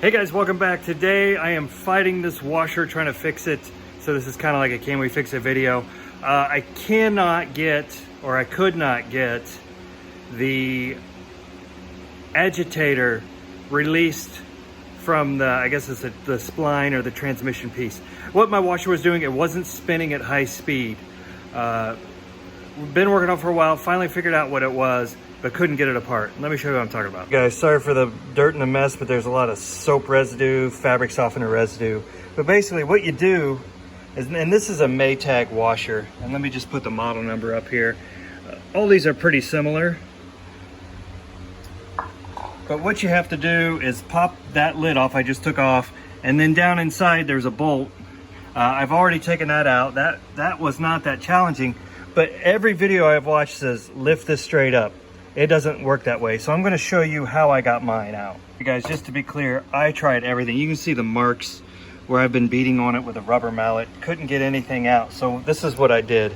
Hey guys, welcome back. Today I am fighting this washer, trying to fix it. So this is kind of like a can we fix it video. I cannot get, or I could not get, the agitator released from the, I guess it's the spline or the transmission piece. What my washer was doing, it wasn't spinning at high speed. We've been working on it for a while, finally figured out what it was, but couldn't get it apart. Let me show you what I'm talking about. Guys, sorry for the dirt and the mess, but there's a lot of soap residue, fabric softener residue. But basically what you do is, and this is a Maytag washer, and let me just put the model number up here. All these are pretty similar. But what you have to do is pop that lid off I just took off, and then down inside there's a bolt. I've already taken that out. That was not that challenging, but every video I've watched says lift this straight up. It doesn't work that way, so I'm going to show you how I got mine out. You guys, just to be clear, I tried everything. You can see the marks where I've been beating on it with a rubber mallet. Couldn't get anything out. So this is what I did,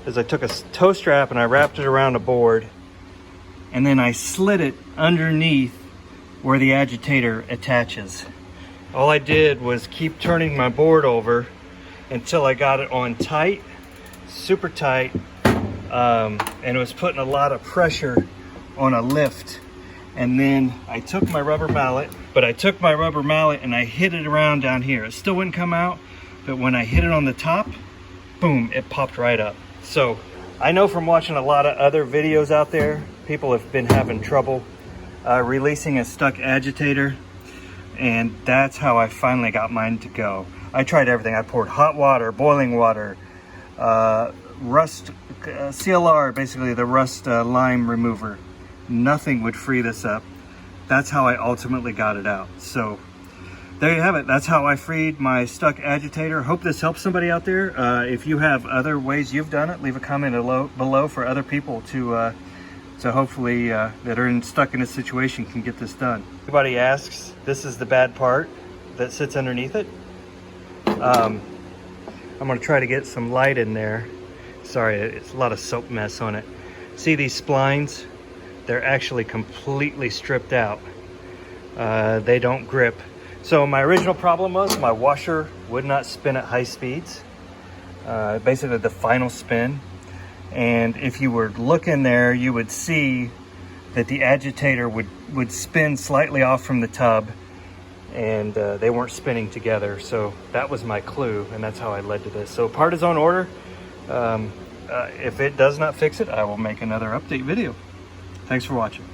is I took a tow strap and I wrapped it around a board, and then I slid it underneath where the agitator attaches. All I did was keep turning my board over until I got it on tight, super tight, and it was putting a lot of pressure on a lift. And then I took my rubber mallet, and I hit it around down here. It still wouldn't come out, but when I hit it on the top, boom, it popped right up. So I know from watching a lot of other videos out there, people have been having trouble releasing a stuck agitator, and that's how I finally got mine to go. I tried everything. I poured hot water, boiling water, rust CLR, basically the rust lime remover. Nothing would free this up. That's how I ultimately got it out. So there you have it. That's how I freed my stuck agitator. Hope this helps somebody out there. If you have other ways you've done it, leave a comment below for other people to hopefully that are stuck in a situation can get this done. Everybody asks, this is the bad part that sits underneath it. I'm gonna try to get some light in there. Sorry, it's a lot of soap mess on it. See these splines? They're actually completely stripped out. They don't grip. So my original problem was my washer would not spin at high speeds. Basically the final spin. And if you were looking there, you would see that the agitator would spin slightly off from the tub, and they weren't spinning together. So that was my clue, and that's how I led to this. So part is on order. If it does not fix it, I will make another update video. Thanks for watching.